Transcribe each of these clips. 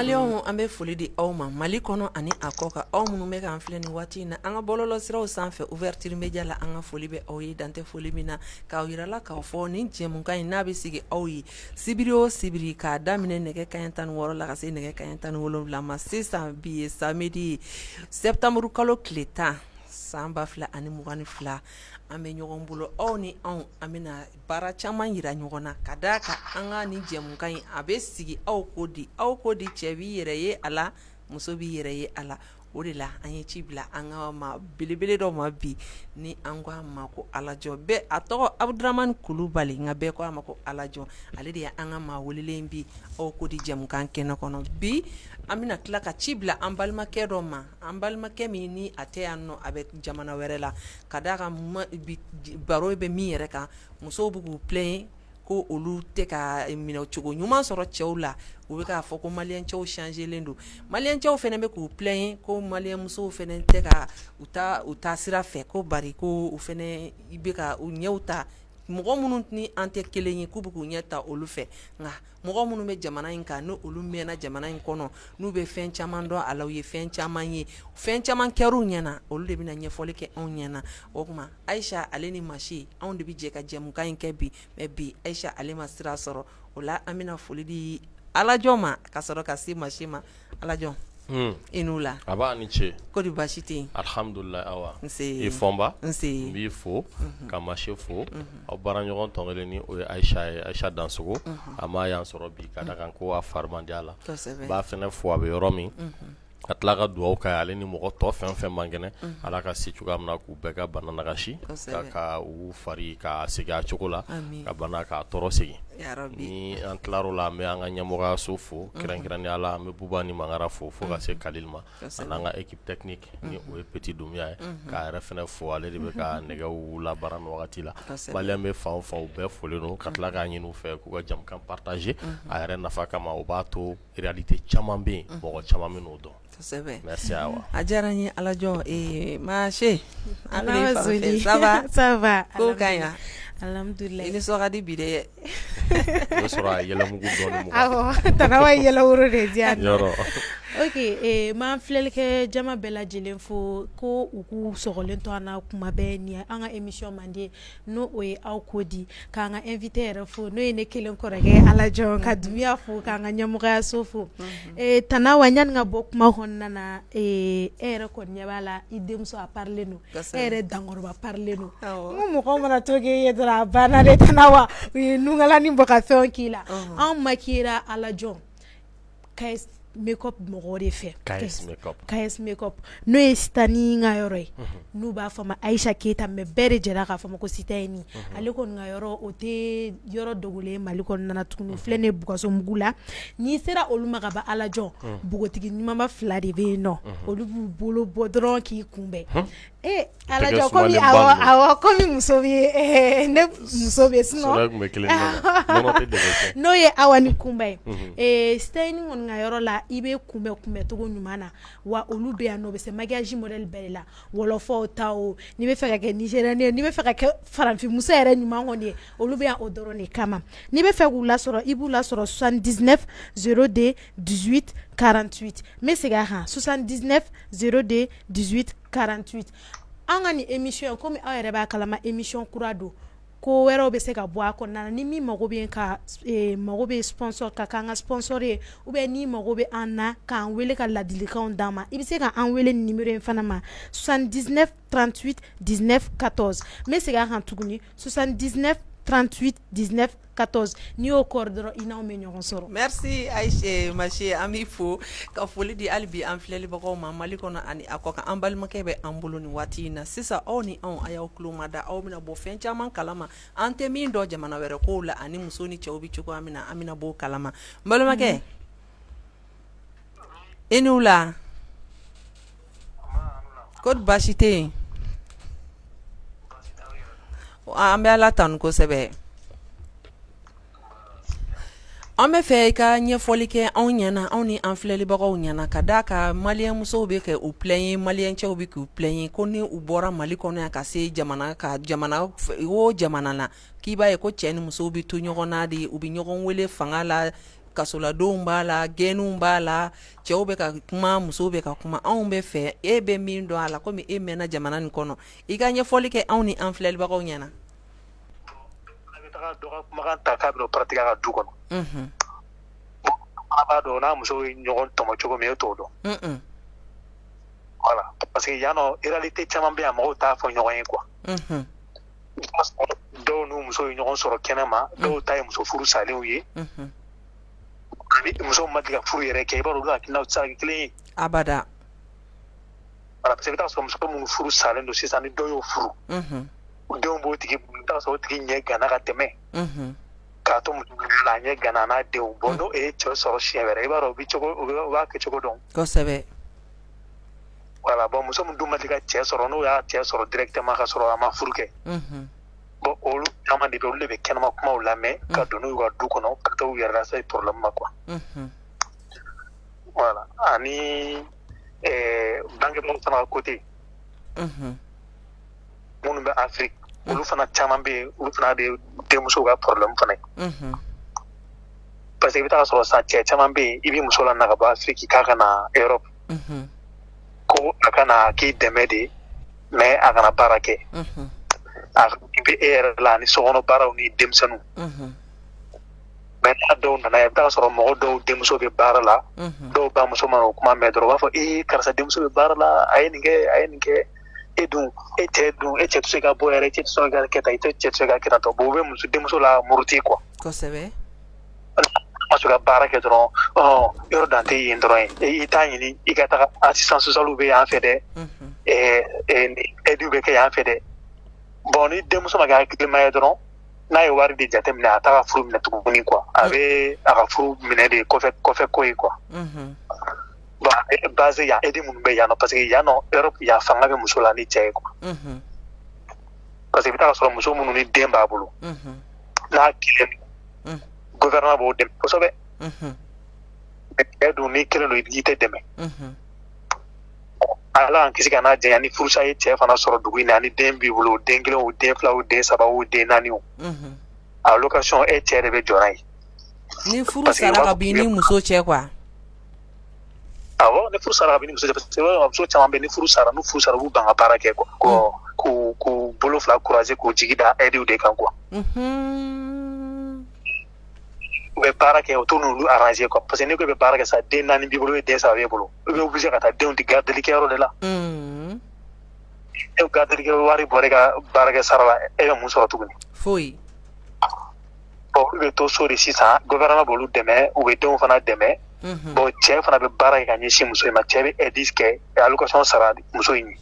Malion an bɛ foli di aw ma Mali kɔnɔ ani a kɔ kan aw minnu bɛ k'an filɛ nin waati in na an ka bɔlɔlɔsiraw sanfɛ ouverture media la an ka foli bɛ aw ye dan tɛ foli min na k'aw yirala k'aw fɔ nin jɛmukan in n'a bɛ sigi aw ye sibiri o sibiri k'a daminɛ nɛgɛ kanɲɛ 16 la ka se nɛgɛ kanɲɛ 17 ma sisan bi ye samedi septembre kalo tile 10 san 2022 an bɛ ɲɔgɔn bolo aw ni anw an bɛna baara caman yira ɲɔgɔn na ka d'a kan an ka nin jɛmukan in a bɛ sigi aw ko di cɛ b'i yɛrɛ ye a la muso b'i yɛrɛ ye a la o de la an ye ci bila an ka ma belebele dɔ ma bi ni an ko a ma ko Alajɔ bɛɛ a tɔgɔ Abudramani Kulubali nka bɛɛ ko a ma ko Alajɔ ale de ye an ka maa welelen bi aw ko di jɛmukan kɛnɛ kɔnɔ bi an bɛna tila ka ci bila an balimakɛ dɔ ma an balimakɛ min ni a tɛ yan nɔ a bɛ jamana wɛrɛ la ka d'a kan baro bɛ min yɛrɛ kan musow bɛ k'u plaigner ko olu tɛ ka minɛ cogo ɲuman sɔrɔ cɛw la u bɛ k'a fɔ ko maliyɛn cɛw changelen don maliyɛn cɛw fana bɛ k'u plaigner ko maliyɛn musow fana tɛ ka u ta sira fɛ ko bari ko u fana bɛ ka u ɲɛw ta mɔgɔ minnu ni an tɛ kelen ye k'u bɛ k'u ɲɛ ta olu fɛ nka mɔgɔ minnu bɛ jamana in kan n'o olu mɛnna jamana in kɔnɔ n'u bɛ fɛn caman dɔn a la u ye fɛn caman ye fɛn caman kɛr'u ɲɛna olu de bɛna ɲɛfɔli kɛ anw ɲɛna o tuma Ayisa ale ni Masi anw de bɛ jɛ ka jɛmukan in kɛ bi mais bi Ayisa ale ma sira sɔrɔ o la an bɛna foli di Alajɔ ma ka sɔrɔ ka se Masi ma Alajɔ i n'u la a b'a ni ce kodi baasi tɛ yen alhamdulilayi awa nse i fɔnba nse n b'i fo ka Masi fo aw baara ɲɔgɔn tɔn kelen ni o ye Ayisa Dansogo a ma yan sɔrɔ bi ka da kan ko a fari man di a la n b'a fɛnɛ fo a bɛ yɔrɔ min ka tila ka dugawu k'a ale ni mɔgɔ tɔ fɛn fɛn man kɛnɛ ala ka se cogoya min na k'u bɛɛ ka bana nagasi ka u fari ka segin a cogo la ka bana k'a tɔɔrɔ segin ni an tilar'o la an bɛ an ka ɲɛmɔgɔyaso fo kɛrɛnkɛrɛnnenya la an bɛ Buba ni Mangara fo ka se Kalil ma an'an ka équipe technique ni o ye Petit Dunbiya ye k'a yɛrɛ fɛnɛ fo ale de bɛ ka nɛgɛw labaara nin wagati la maliyɛn bɛ fan o fan u bɛɛ folen don ka tila k'a ɲini u fɛ k'u ka jɛmukan partager a yɛrɛ nafa kama o b'a to réalité caman bɛ yen mɔgɔ caman bɛ n'o dɔn. Merci Awa. A diyara n ye Alajɔ Masi ça va ko ka ɲi wa alhamdulilayi i ni sɔ ka di bi dɛ o sɔrɔ a yɛlɛmugu dɔɔni mɔgɔ awɔ tana wa yɛlɛworo de diya yɔrɔ ok m'an filɛlikɛ jama bɛɛ lajɛlen fo ko u k'u sɔgɔlen to an na kuma bɛɛ ni an ka émission man di n'o o ye aw ko di k'an ka invité yɛrɛ fo n'o ye ne kelen kɔrɔkɛ Alajɔ ka Dunbiya fo k'an ka ɲɛmɔgɔyaso fo tana wa ɲani ka bɔ kuma kɔnɔna na e yɛrɛ kɔni ɲɛ b'a la i denmuso a parilen don e yɛrɛ dankɔrɔba parilen don n ko mɔgɔw mana to k'e ye dɔrɔn a banna de tana wa u ye nugala ni bɔ ka fɛnw k'i la anw makira Alajɔ KS Makeup mɔgɔw de fɛ KS Makeup n'o ye Sitani ka yɔrɔ ye n'u b'a fɔ ma Ayisa Keyita mais bɛɛ de jɛra k'a fɔ ma ko Sitani ale kɔni ka yɔrɔ o tɛ yɔrɔ dogolen Mali kɔnɔna tuguni filɛ ne Bougassomugu la n'i sera olu ma ka ban Alajɔ bogotigi ɲumanba 2 de bɛ yen nɔ olu b'u bolo bɔ dɔrɔn k'i kunbɛn Alajɔ komi awɔ komi muso bɛ ne muso bɛ sinon n'o ye Awa ni Kunba ye Sitani kɔni ka yɔrɔ la i bɛ kunbɛn cogo ɲuman na wa olu bɛ yan nɔ bɛ se maquillage modèle bɛɛ de la wɔlɔfɔw ta o n'i bɛ fɛ ka kɛ nigérienne ye n'i bɛ fɛ ka kɛ farafinmuso yɛrɛ ɲuman kɔni ye olu bɛ yan o dɔrɔn de kama n'i bɛ fɛ k'u lasɔrɔ i b'u lasɔrɔ 79 02 18 48 n bɛ segin a kan 79 02 18 48 an ka nin émission komi aw yɛrɛ b'a kalama émission kura don ko wɛrɛw bɛ se ka bɔ a kɔnɔna na ni min mago bɛ ka mago bɛ sponsor ka k'an ka sponsor ye ou bien ni mago bɛ an na k'an wele ka ladilikanw d'an ma i bɛ se ka an wele ni numéro in fana ma 79 38 19 14 n bɛ segin a kan tuguni 79 38 19 14 n'i y'o kɔri dɔrɔn i n'anw bɛ ɲɔgɔn sɔrɔ. Merci Ayise Masi an b'i fo ka foli di hali bi an filɛlibagaw ma Mali kɔnɔ ani a kɔ kan an balimakɛ bɛ an bolo nin waati in na sisan aw ni anw a y'aw tulo mada aw bɛna bɔ fɛn caman kalama an tɛ min dɔn jamana wɛrɛ kow la ani muso ni cɛw bɛ cogoya min na an bɛna bɔ o kalama n balimakɛ i n'u la kodi baasi tɛ yen an bɛ Ala tanu kosɛbɛ an bɛ fɛ i ka ɲɛfɔli kɛ anw ɲɛna anw ni an filɛlibagaw ɲɛna ka d'a kan maliyɛn musow bɛ kɛ u plaigner maliyɛn cɛw bɛ k'u plaigner ko ni u bɔra Mali kɔnɔ yan ka se jamana o jamana na k'i b'a ye ko cɛ ni musow bɛ to ɲɔgɔn na de u bɛ ɲɔgɔn wele fanga la kasoladenw b'a la gɛnniw b'a la cɛw bɛ ka kuma musow bɛ ka kuma anw bɛ fɛ e bɛ min dɔn a la komi e mɛnna jamana nin kɔnɔ i ka ɲɛfɔli kɛ anw ni an filɛlibagaw ɲɛna. Kumakan ta k'a bɛ pratique ka du kɔnɔ. An b'a dɔn n'a muso ye ɲɔgɔn tɔmɔ cogo min e t'o dɔn. Voilà parce que yan nɔ réalité caman bɛ yan mɔgɔw t'a fɔ ɲɔgɔn ye quoi. Dɔw n'u muso ye ɲɔgɔn sɔrɔ kɛnɛma dɔw ta ye muso furu salenw ye. Muso ma deli ka furu yɛrɛ kɛ i b'a dɔn olu hakilinaw tɛ se ka kɛ kelen ye. Abada. Voilà parce que i bɛ taa sɔrɔ muso minnu furu salen don sisan ni dɔ y'o furu. Denw b'o tigi bolo i bɛ taa sɔrɔ o tigi ɲɛ gana ka tɛmɛ. K'a to muso la ɲɛ gana n'a denw bon n'o ye cɛ sɔrɔ siɲɛ wɛrɛ i b'a dɔn u b'a kɛ cogo dɔn. Kosɛbɛ. Voilà bon muso min dun ma deli ka cɛ sɔrɔ n'o y'a cɛ sɔrɔ directement ka sɔrɔ a ma furu kɛ. Bon olu caman de bɛ olu de bɛ kɛnɛma kumaw lamɛn ka don n'u ka du kɔnɔ ka taa u yɛrɛ lase problème ma quoi. Voilà ani bangebaaw fana ka côté. Minnu bɛ Afrique olu fana caman bɛ yen olu fana de denmusow ka problème fana ye. Parce que i bɛ taa sɔrɔ san cɛ caman bɛ yen i bɛ muso la na ka bɔ Afrique k'a ka na Europe. Ko a kana k'i dɛmɛ de mais a kana baara kɛ. A bɛ e yɛrɛ la ni sokɔnɔ baaraw ni denmisɛnninw. Mais n'a dɔw nana i bɛ taa sɔrɔ mɔgɔ dɔw denmuso bɛ baara la dɔw ba muso mana o kuma mɛn dɔrɔn u b'a fɔ karisa denmuso bɛ baara la a ye nin kɛ e cɛ tɛ se ka bɔ yɛrɛ e cɛ tɛ se ka kɛ tan i cɛ tɛ se ka kɛ tan tɔ bon o bɛ muso denmuso la muruti quoi. Kosɛbɛ. Ma se ka baara kɛ dɔrɔn yɔrɔ dan tɛ yen dɔrɔn i t'a ɲini i ka taga assistance sociale bɛ yan fɛ dɛ aides bɛ kɛ yan fɛ dɛ bon ni denmuso ma kɛ hakilima ye dɔrɔn n'a ye wari de jateminɛ a t'a ka furu minɛ tuguni quoi a bɛ a ka furu minɛ de kɔfɛ ko ye quoi. Bon a bɛ base yan aides minnu bɛ yan nɔ parce que yan nɔ Europe yan fanga bɛ muso la ni cɛ ye quoi. Parce que i bɛ taa sɔrɔ muso minnu ni den b'a bolo n'a kelen gouvernement b'o dɛmɛ kosɛbɛ. Cɛ dun ni kelen don i tɛ dɛmɛ. Ala an kisi ka n'a janya ni furusa ye cɛ fana sɔrɔ dugu in na ni den b'i bolo den kelen o den fila o den saba o den naani o. A location e cɛ de bɛ jɔra yen. Ni furu sara ka bin ni muso cɛ quoi. Awɔ ni furu sara ka bin ni muso cɛ parce que muso caman bɛ ni furu sara n'u furu sara u b'u ban ka baara kɛ quoi. K'u bolo fila courager k'u jigi da aides de kan quoi. U bɛ baara kɛ o t'u n'olu arranger quoi parce que n'i ko i bɛ baara kɛ sa den naani b'i bolo den saba b'e bolo i bɛ obligé ka taa denw di gardeli kɛyɔrɔ de la. E gardeli kɛ wari bɔra e ka baarakɛ sara la e bɛ mun sɔrɔ tuguni. Foyi. Bon olu bɛ to so de sisan gouvernement b'olu dɛmɛ u bɛ denw fana dɛmɛ. Bon cɛ fana bɛ baara kɛ ka ɲɛsin muso in ma cɛ bɛ aides kɛ allocation sara muso in ye.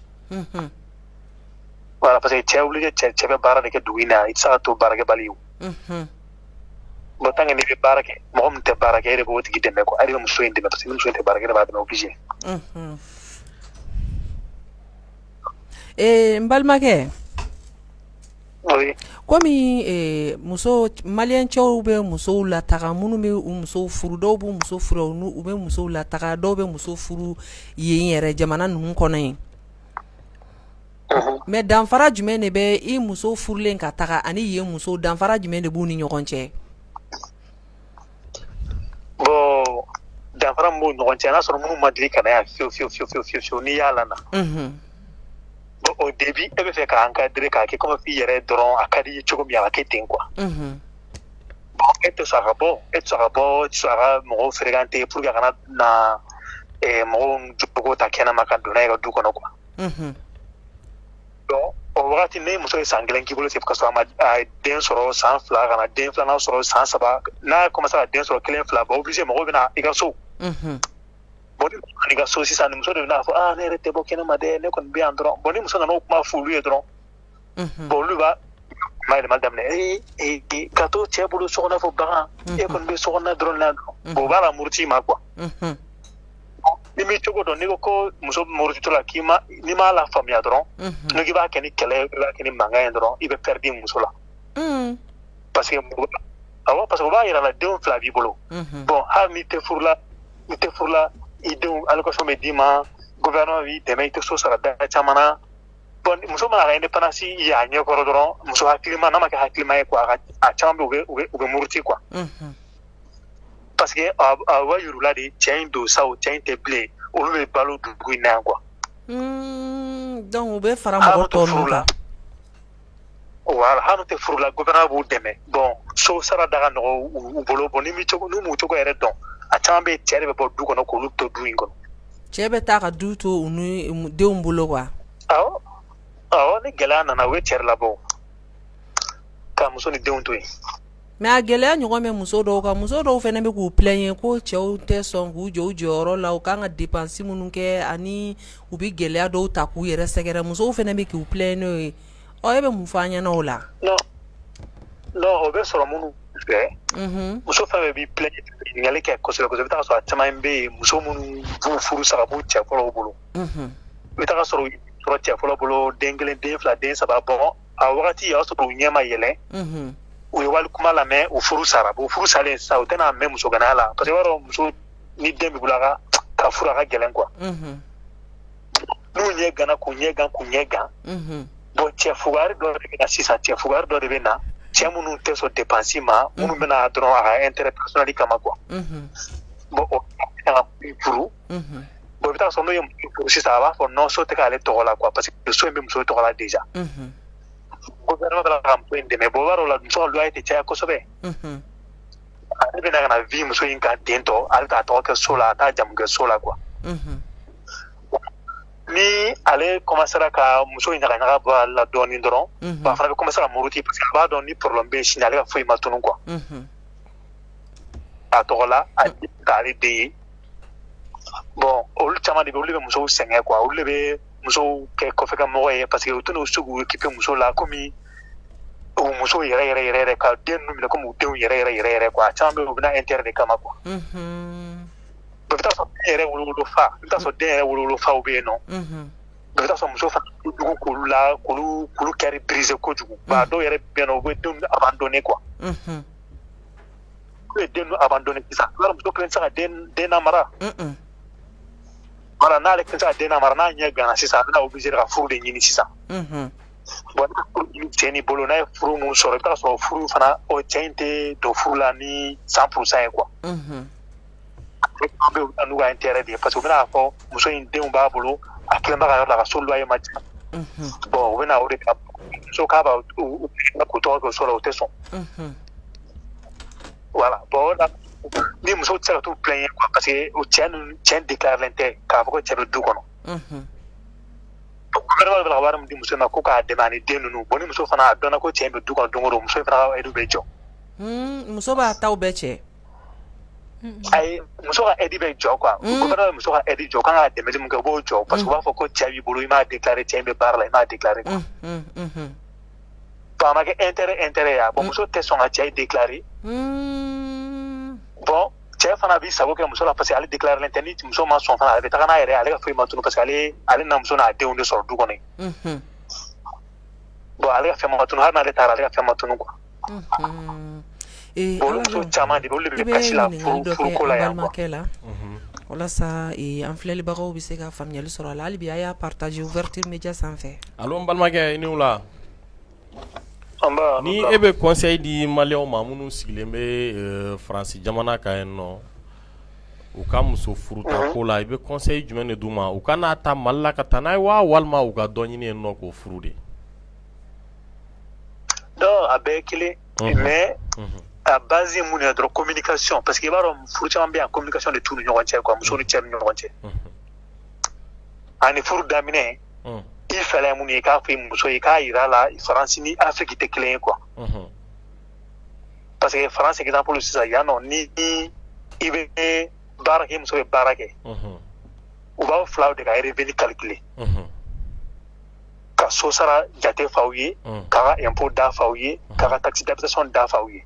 Voilà parce que cɛ obligé cɛ bɛ baara de kɛ dugu in na i tɛ se ka to baarakɛbali ye o. Bon tant que n'i bɛ baara kɛ mɔgɔ min tɛ baara kɛ e de b'o tigi dɛmɛ quoi e de bɛ muso in dɛmɛ parce que ni muso in tɛ baara kɛ e de b'a dɛmɛ obligé. N balimakɛ. Oui. Komi muso maliyɛn cɛw bɛ musow lataga minnu bɛ u musow furu dɔw b'u muso furu u bɛ musow lataga dɔw bɛ muso furu yen yɛrɛ jamana ninnu kɔnɔ yen. Mais danfara jumɛn de bɛ i muso furulen ka taga ani yen muso danfara jumɛn de b'u ni ɲɔgɔn cɛ. Bon danfara min b'u ni ɲɔgɔn cɛ n'a sɔrɔ minnu ma deli ka na yan fiyewu n'i y'a lana. Bon au début e bɛ fɛ k'a encadrer k'a kɛ comme f'i yɛrɛ dɔrɔn a ka di i ye cogo min a ka kɛ ten quoi. Bon e tɛ sɔn a ka bɔ e tɛ sɔn a ka bɔ e tɛ sɔn a ka mɔgɔw fréquenter pour que a kana na mɔgɔw jogo ta kɛnɛma ka don n'a ye ka du kɔnɔ quoi. Donc o wagati ne muso ye san kelen k'i bolo ka sɔrɔ a den sɔrɔ san fila ka na den filanan sɔrɔ san saba n'a commencé ka den sɔrɔ kelen fila bon obligé mɔgɔw bɛ na i ka so. Bon ni ka so sisan ni muso de bɛna fɔ ne yɛrɛ tɛ bɔ kɛnɛma dɛ ne kɔni bɛ yan dɔrɔn bon ni muso nana o kuma fɔ olu ye dɔrɔn bon olu b'a yɛlɛma daminɛ ka to cɛ bolo so kɔnɔ fɔ bagan e kɔni bɛ so kɔnɔ dɔrɔn la bon o b'a la muruti ma quoi. Ni mi cogo dɔn n'i ko muso murutitɔ la n'i m'a la faamuya dɔrɔn n'o k'i b'a kɛ ni kɛlɛ i b'a kɛ ni mankan ye dɔrɔn i bɛ perdre muso la. Parce que o b'a yira la denw fila b'i bolo bon hali n'i tɛ furu la i denw allocation bɛ d'i ma gouvernement b'i dɛmɛ i tɛ so sara da caman na bon muso mana ka indépendance ye a ɲɛkɔrɔ dɔrɔn muso hakilima n'a ma kɛ hakilima ye quoi a caman bɛ u bɛ muruti quoi. parce que a wa yurula de cɛ in don sa o cɛ in tɛ bilen olu bɛ balo dugu in na yan quoi. Donc u bɛ fara mɔgɔ tɔw ninnu kan. Voilà, hanu tɛ furu la gouvernement b'u dɛmɛ bon so sara da ka nɔgɔ u bolo bon ni m'u cogo yɛrɛ dɔn a caman bɛ cɛ de bɛ bɔ du kɔnɔ k'olu to du in kɔnɔ. Cɛ bɛ taa ka du to u ni denw bolo quoi. Awɔ ni gɛlɛya nana u bɛ cɛ labɔ ka muso ni denw to yen. Mais a gɛlɛya ɲɔgɔn bɛ muso dɔw kan muso dɔw fana bɛ k'u plaigner ko cɛw tɛ sɔn k'u jɔ u jɔyɔrɔ la u kan ka dépenses minnu kɛ ani u bɛ gɛlɛya dɔw ta k'u yɛrɛ sɛgɛrɛ musow fana bɛ k'u plaigner n'o ye e bɛ mun fɔ an ɲɛna o la. Non o bɛ sɔrɔ minnu fɛ muso fɛn fɛn b'i plaigner ɲininkali kɛ kosɛbɛ kosɛbɛ i bɛ taa sɔrɔ a caman bɛ yen muso minnu b'u furu sa ka b'u cɛ fɔlɔw bolo i bɛ taa sɔrɔ cɛ fɔlɔ bolo den kelen den fila den saba bɔn a wagati y'a sɔrɔ u ɲɛ ma yɛlɛn u ye wali kuma lamɛn u furu sara u furu salen sisan u tɛna mɛn muso ganaya la parce que i b'a dɔn muso ni den bɛ bolo ka furu a ka gɛlɛn quoi n'u ɲɛ ganna k'u ɲɛ gan bon cɛ fugari dɔ de bɛ na sisan cɛ fugari dɔ de bɛ na cɛ minnu tɛ sɔn dépense ma minnu bɛ na dɔrɔn a ka intérêt personnel kama quoi bon o ka furu bon i bɛ taa sɔrɔ n'o ye muso furu sisan a b'a fɔ non so tɛ k'ale tɔgɔ la quoi parce que so in bɛ muso tɔgɔ la déjà gouvernement bɛ ka muso in dɛmɛ bon o b'a dɔn o la muso ka loyer tɛ caya kosɛbɛ ale bɛ na ka na vie muso in kan ten tɔ ale t'a tɔgɔ kɛ so la a t'a jamu kɛ so la quoi ni ale commencera ka muso in ɲagaɲaga bɔ a la dɔɔnin dɔrɔn a fana bɛ commencer ka muruti parce que a b'a dɔn ni problème bɛ yen sini ale ka foyi ma tunun quoi a tɔgɔ la a k'ale den ye bon olu caman de bɛ olu bɛ musow sɛgɛn quoi olu de bɛ musow kɛ kɔfɛ ka mɔgɔ ye parce que u tɛna se k'u occuper muso la komi u muso yɛrɛ ka den ninnu minɛ komi u denw yɛrɛ quoi a caman bɛ yen u bɛna intérêt de kama quoi i bɛ taa sɔrɔ den yɛrɛ wolowolofaw bɛ yen nɔ i bɛ taa sɔrɔ muso fana jugu k'olu la k'olu kɛri brise kojugu ba dɔw yɛrɛ bɛ yen nɔ u bɛ denw abandonner quoi u ye den abandonner sisan i b'a dɔn muso kelen tɛ se ka den lamara voilà n'ale tɛ se ka den lamara n'a ɲɛ ganna sisan a bɛna obligé ka furu de ɲini sisan bon n'a furu ɲini cɛ ni bolo n'a ye furu mun sɔrɔ i bɛ taa sɔrɔ furu fana o cɛ in tɛ don furu la ni 100% ye quoi an bɛ n'u ka intérêt de ye parce que u bɛna fɔ muso in denw b'a bolo a kelen b'a ka yɔrɔ la ka so loyer ma ca bon u bɛna o de ka muso k'a b'a k'u tɔgɔ kɛ so la o tɛ sɔn voilà bon o la ni muso tɛ se ka t'u plaigner quoi parce que o cɛ déclarelen tɛ k'a fɔ ko cɛ bɛ du kɔnɔ gouvernement bɛ ka wari min di muso ma ko k'a dɛmɛ ani den ninnu bon ni muso fana a dɔnna ko cɛ in bɛ du kɔnɔ don o don muso in fana ka aide bɛ jɔ muso b'a taw bɛɛ cɛ ayi muso ka aide bɛ jɔ quoi gouvernement bɛ muso ka aide jɔ kan ka dɛmɛli min kɛ u b'o jɔ parce que u b'a fɔ ko cɛ b'i bolo i m'a déclarer cɛ in bɛ baara la i m'a déclarer quoi bon a ma kɛ intérêt ya bon muso tɛ sɔn ka cɛ déclarer bon cɛ fana b'i sago kɛ muso la parce que ale déclareren tɛ ni muso ma sɔn fana ale bɛ taga n'a yɛrɛ ale ka foyi ma tunun parce que ale na muso n'a denw de sɔrɔ du kɔnɔ yen bon ale ka fɛn ma tunun hali n'ale taara ale ka fɛn ma tunun quoi bon olu muso caman de olu de bɛ kasi la furuko la yan quoi walasa an filɛlibagaw bɛ se ka faamuyali sɔrɔ a la hali bi a y'a partager ouverture média sanfɛ allo n balimakɛ i ni wula ni e bɛ conseil di maliyɛnw ma minnu sigilen bɛ faransi jamana kan yen nɔ u ka muso furuta ko la i bɛ conseil jumɛn de d'u ma u ka n'a ta Mali la ka taa n'a ye wa walima u ka dɔ ɲini yen nɔ k'o furu de donc a bɛɛ ye kelen mais a base ye mun ye dɔrɔn communication parce que i b'a dɔn furu caman bɛ yan communication de t'u ni ɲɔgɔn cɛ quoi muso ni cɛ ni ɲɔgɔn cɛ ani furu daminɛ i fɛlɛ mun ye k'a fɔ i muso ye k'a yira la faransi ni afiriki tɛ kelen ye quoi parce que faransi exemple sisan yan nɔ ni i bɛ baara kɛ i muso bɛ baara kɛ u b'aw filaw de ka revenu calculer ka so sara jate f'aw ye k'a ka impôt da f'aw ye k'a ka taxe d'habitation da f'aw ye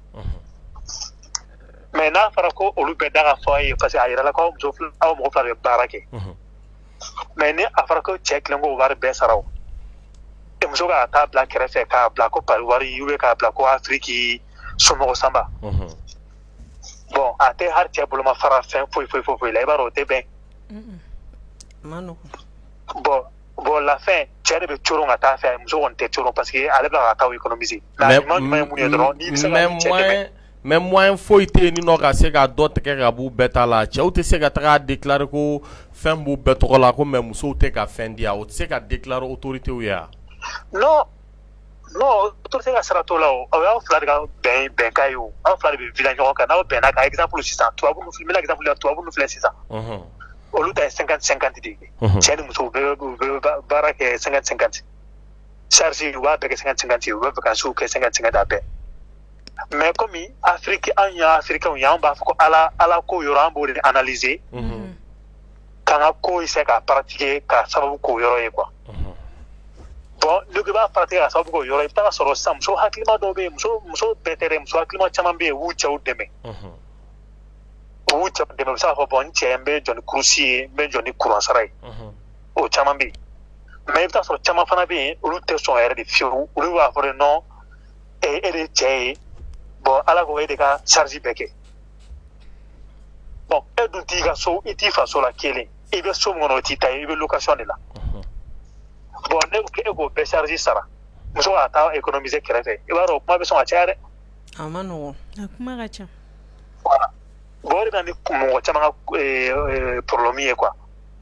mais n'a fɔra ko olu bɛɛ da ka fɔ a ye parce que a yɛrɛ la k'aw mɔgɔ fila bɛ baara kɛ mais ni a fɔra ko cɛ kelen ko wari bɛɛ sara o muso k'a taa bila kɛrɛfɛ k'a bila ko pari wari ou bien k'a bila ko afiriki somɔgɔ sanba bon a tɛ hali cɛ boloma fara fɛn foyi la i b'a dɔn o tɛ bɛn bon la fin cɛ de bɛ coron ka taa fɛ muso kɔni tɛ coron parce que ale bɛ ka taa économiser mais mais moyen foyi tɛ ni nɔ ka se ka dɔ tigɛ ka b'u bɛɛ ta la cɛw tɛ se ka taga déclarer ko fɛn b'u bɛɛ tɔgɔ la ko mais musow tɛ ka fɛn di yan o tɛ se ka déclarer autorités ye wa. non autorité ka sara t'o la o aw y'aw fila de ka bɛnkan ye o aw fila de bɛ vila ɲɔgɔn kan n'aw bɛnna kan exemple sisan tubabu nu filɛ exemple la tubabu nu filɛ sisan olu ta ye 50-50 de ye cɛ ni muso u bɛ baara kɛ 50-50 charge u b'a bɛɛ kɛ 50-50 ye u bɛ vacances kɛ 50-50 a bɛɛ mais comme Afrique an ya africain ya an b'a fɔ ko ala ko yɔrɔ an b'o de analyser k'an ka ko essayer ka pratiquer ka sababu k'o yɔrɔ ye quoi bon ne b'a pratiquer ka sababu k'o yɔrɔ i bɛ taa sɔrɔ sisan muso hakilima dɔw bɛ yen muso bɛɛ tɛ dɛ muso hakilima caman bɛ yen u b'u cɛw dɛmɛ u b'u cɛw dɛmɛ u bɛ se k'a fɔ bon n cɛ n bɛ jɔ ni kurusi ye n bɛ jɔ ni courant sara ye o caman bɛ yen mais i bɛ taa sɔrɔ caman fana bɛ yen olu tɛ sɔn yɛrɛ de fiyewu olu b'a fɔ de non e de ye cɛ ye bon ala ko e de ka charge bɛɛ kɛ bon e dun t'i ka so i t'i faso la kelen i bɛ so min kɔnɔ o t'i ta ye i bɛ location de la bon ne ko e k'o bɛɛ charge sara muso ka taa économiser kɛrɛfɛ i b'a dɔn o kuma bɛ sɔn ka caya dɛ a ma nɔgɔn a kuma ka ca voilà bon o de bɛ na ni mɔgɔ caman ka problème ye quoi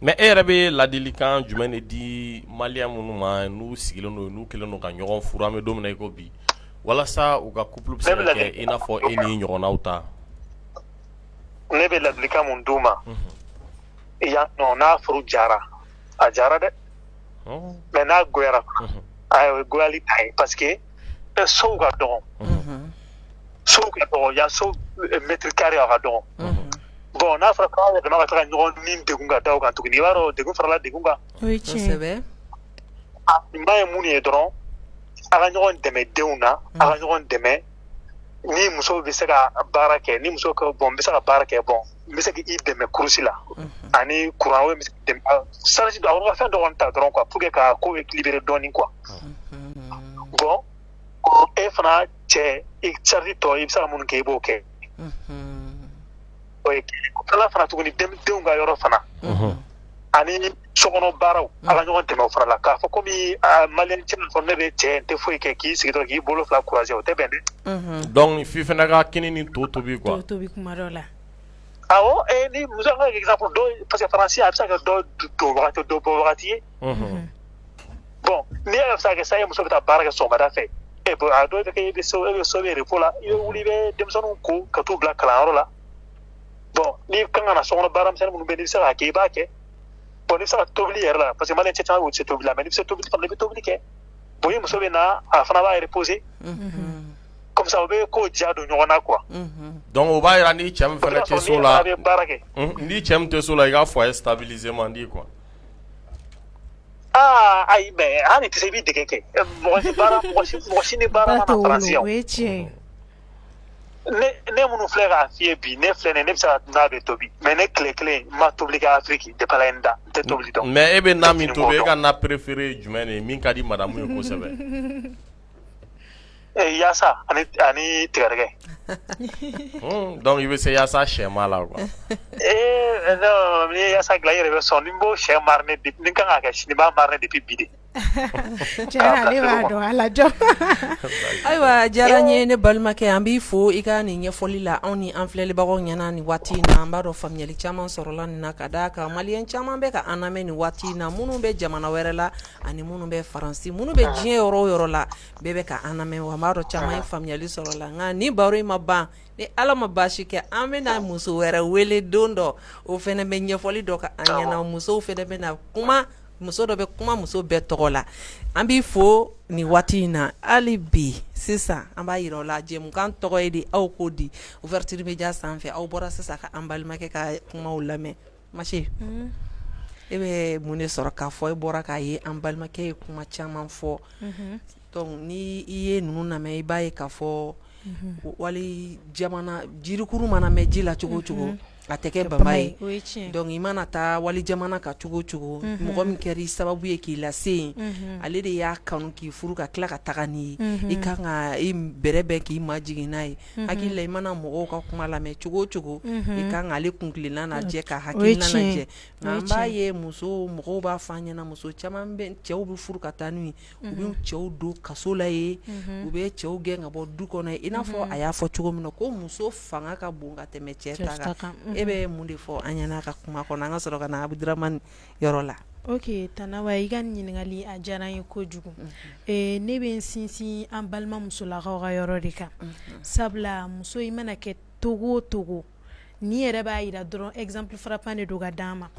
mais e yɛrɛ bɛ ladilikan jumɛn de di maliyɛn minnu ma n'u sigilen don n'u kɛlen don ka ɲɔgɔn furu an bɛ don min na i ko bi walasa u ka couple bɛ se ka kɛ i n'a fɔ e ni ɲɔgɔnnaw ta ne bɛ ladilikan mun d'u ma non n'a furu jara a jara dɛ mais n'a goyara o ye goyali ta ye parce que sow ka dɔgɔn sow ka dɔgɔn yan so mètre carré a ka dɔgɔn bon n'a fɔra k'aw yɛrɛ dama ka taga ɲɔgɔn ni degun ka da o kan tuguni i b'a dɔn degun farala degun kan o ye tiɲɛ nin ba ye mun ye dɔrɔn a ka ɲɔgɔn dɛmɛ denw na a ka ɲɔgɔn dɛmɛ ni muso bɛ se ka baara kɛ ni muso ka bon n bɛ se ka baara kɛ bon n bɛ se k'i dɛmɛ kurusi la ani courant bɛ se k'i dɛmɛ charge a ka fɛn dɔ kɔni ta dɔrɔn quoi pour que ka ko équilibrer dɔɔni quoi bon e fana cɛ i charge tɔ i bɛ se ka mun kɛ i b'o kɛ o ye ala fana tuguni denw ka yɔrɔ fana ani sokɔnɔ baaraw a ka ɲɔgɔn dɛmɛ o fana la k'a fɔ komi maliyɛn cɛ fɔ ne bɛ cɛ n tɛ foyi kɛ k'i sigi dɔrɔn k'i bolo fila courageux o tɛ bɛn dɛ donc f'i fana ka kini ni to tobi quoi to tobi kuma dɔ la awɔ ni muso ka exemple dɔ parce que faransi a bɛ se ka kɛ dɔ don wagati dɔ bɔ wagati ye bon ni e bɛ se ka kɛ sa ye muso bɛ taa baara kɛ sɔgɔmada fɛ a dɔw bɛ kɛ e bɛ so bɛ repos la i bɛ wuli i bɛ denmisɛnninw ko ka t'u bila kalanyɔrɔ la bon n'i kan ka na sokɔnɔ baara misɛnnin minnu bɛ yen n'i bɛ se k'a kɛ i b'a kɛ bon n'i bɛ se ka tobili yɛrɛ la parce que maliyɛn cɛ caman bɛ se tobili la mais n'i bɛ se tobili fana i bɛ tobili kɛ bon i muso bɛ na a fana b'a reposer comme ça o bɛ ko diya don ɲɔgɔn na quoi donc o b'a jira ni cɛ min fana tɛ so la a bɛ baara kɛ ni cɛ min tɛ so la i ka foyer stabiliser man di quoi ayi mais hali tɛ se i b'i dege kɛ mɔgɔ si ni baara mana faransi yan o ye tiɲɛ ne minnu filɛ k'a f'i ye bi ne filɛ nin ne bɛ se ka n'a bɛ tobi mais ne tile kelen n ma tobili kɛ Afiriki depuis Ala ye n da n tɛ tobili dɔn mais e bɛ na min tobi e ka na préféré ye jumɛn de ye min ka di madamu ye kosɛbɛ yaasa ani tigɛdɛgɛ donc i bɛ se yaasa sɛma la quoi non ni ye yaasa dilan i yɛrɛ bɛ sɔn ni n b'o sɛ mariner ni kan ka kɛ sini n b'a mariner depuis bi de tiɲɛ ale b'a dɔn ala jɔ ayiwa diyara n ye ne balimakɛ an b'i fo i ka nin ɲɛfɔli la anw ni an filɛlibagaw ɲɛna nin waati in na an b'a dɔn faamuyali caman sɔrɔla nin na ka d'a kan maliyɛn caman bɛ ka an lamɛn nin waati in na minnu bɛ jamana wɛrɛ la ani minnu bɛ faransi minnu bɛ diɲɛ yɔrɔ o yɔrɔ la bɛɛ bɛ ka an lamɛn wa an b'a dɔn caman ye faamuyali sɔrɔ la nka ni baro in ma ban ni ala ma baasi kɛ an bɛna muso wɛrɛ wele don dɔ o fana bɛ ɲɛfɔli dɔ ka an ɲɛna musow fana bɛna kuma muso dɔ bɛ kuma muso bɛɛ tɔgɔ la an b'i fo nin waati in na hali bi sisan an b'a yira o la jɛmukan tɔgɔ ye di aw ko di ouverture media sanfɛ aw bɔra sisan ka an balimakɛ ka kumaw lamɛn Masi e bɛ mun de sɔrɔ k'a fɔ e bɔra k'a ye an balimakɛ ye kuma caman fɔ donc ni i ye ninnu lamɛn i b'a ye k'a fɔ wali jamana jirikuru mana mɛn ji la cogo o cogo a tɛ kɛ bama ye donc i mana taa wali jamana ka cogo cogo mɔgɔ min kɛra sababu ye k'i lase yen ale de y'a kanu k'i furu ka tila ka taga n'i ye i kan ka i bɛrɛ bɛn k'i majigin n'a ye hakili la i mana mɔgɔw ka kuma lamɛn cogo cogo i kan ka ale kuntilenna lajɛ ka hakilina lajɛ nka an b'a ye mɔgɔw b'a fɔ an ɲɛna muso caman cɛw bɛ furu ka taa n'u ye u bɛ cɛw don kaso la ye u bɛ cɛw gɛn ka bɔ du kɔnɔ i n'a fɔ a y'a fɔ cogo min na ko muso fanga ka bon ka tɛmɛ cɛ ta kan e bɛ mun de fɔ an ɲɛna ka kuma kɔnɔ an ka sɔrɔ ka na Abudaramani yɔrɔ la. Ok, Tanawa, i ka ɲininkali a diyara n ye kojugu. Ne bɛ n sinsin an balima musolakaw ka yɔrɔ de kan. Sabula muso i mana kɛ togo o togo ni yɛrɛ b'a yira dɔrɔn exemple frappant de don ka d'an ma.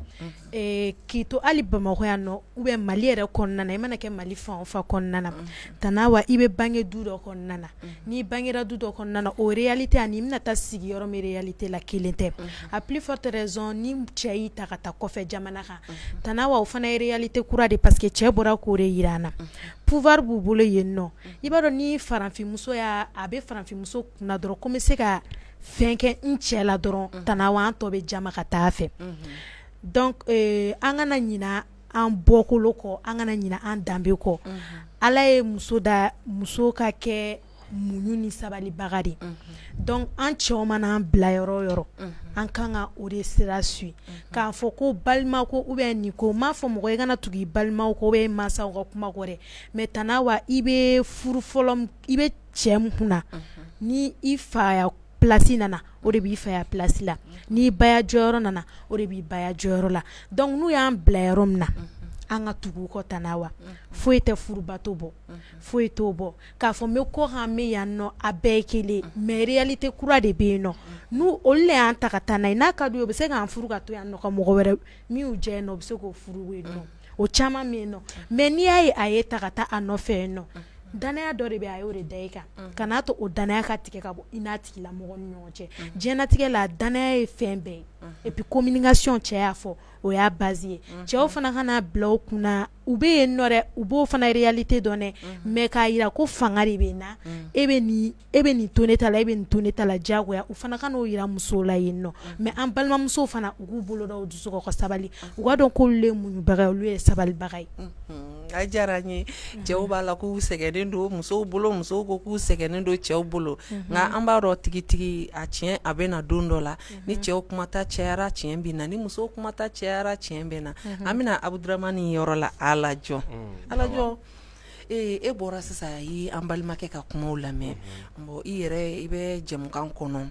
K'i to hali Bamakɔ yan nɔ ou bien Mali yɛrɛ kɔnɔna na i mana kɛ Mali fan o fan kɔnɔna na Tanawa i bɛ bange du dɔ kɔnɔna na n'i bangera du dɔ kɔnɔna na o réalité ani i bɛna taa sigi yɔrɔ min réalité la kelen tɛ à plus forte raison ni cɛ y'i ta ka taa kɔfɛ jamana kan Tanawa o fana ye réalité kura de parce que cɛ bɔra k'o de yira an na pouvoir b'u bolo yen nɔ i b'a dɔn ni farafinmuso a bɛ farafinmuso kunna dɔrɔn ko n bɛ se ka fɛn kɛ n cɛ la dɔrɔn Tanawa an tɔ bɛ jama ka taa fɛ donc an kana ɲina an bɔkolo kɔ an kana ɲina an danbe kɔ Ala ye muso ka kɛ muɲu ni sabalibaga de donc an cɛw mana an bila yɔrɔ o yɔrɔ an kan ka o de sira suit k'a fɔ ko balima ko ou bien nin ko m'a fɔ mɔgɔ i kana tugu i balimaw kɔ ou bien mansaw ka kuma kɔ dɛ mais Tanawa i bɛ furu fɔlɔ i bɛ cɛ mun kunna ni i fa ya place nana o de b'i fa ya place la ni baya jɔyɔrɔ nana o de b'i baya jɔyɔrɔ la donc n'u y'an bila yɔrɔ min na an ka tugu kɔ Tanawa foyi tɛ furubato bɔ foyi t'o bɔ k'a fɔ n bɛ kɔ kan n bɛ yan nɔ a bɛɛ ye kelen mais réalité kura de bɛ yen nɔ n'u olu le y'an ta ka taa n'a ye n'a ka d'u ye u bɛ se k'an furu ka to yan nɔ ka mɔgɔ wɛrɛ min y'u jɛ yen nɔ u bɛ se k'o furu yen nɔ o caman bɛ yen nɔ mais n'i y'a ye a ye ta ka taa a nɔfɛ yen nɔ danaya dɔ de bɛ a y'o de da i kan kan'a to o danaya ka tigɛ ka bɔ i n'a tigilamɔgɔ ni ɲɔgɔn cɛ diɲɛlatigɛ la danaya ye fɛn bɛɛ ye et puis communication cɛ y'a fɔ o y'a base ye cɛw fana kana bila u kunna u bɛ yen nɔ dɛ u b'o fana réalité dɔn dɛ mais k'a yira ko fanga de bɛ na e bɛ nin to ne ta la e bɛ nin to ne ta la diyagoya u fana kan'o yira musow la yen nɔ mais an balimamusow fana u k'u bolo da u dusu ka sabali u ka dɔn k'olu ye muɲubaga ye olu ye sabalibaga ye. A diyara n ye cɛw b'a la k'u sɛgɛnnen don musow bolo musow ko k'u sɛgɛnnen don cɛw bolo nka an b'a dɔn tigitigi a tiɲɛ a bɛ na don dɔ la ni cɛw kumata cɛyara tiɲɛ bɛ na ni musow kumata cɛyara tiɲɛ bɛ na an bɛna Abudaramani yɔrɔ la Alajɔ e bɔra sisan a ye an balimakɛ ka kumaw lamɛn bon i yɛrɛ i bɛ jɛmukan kɔnɔ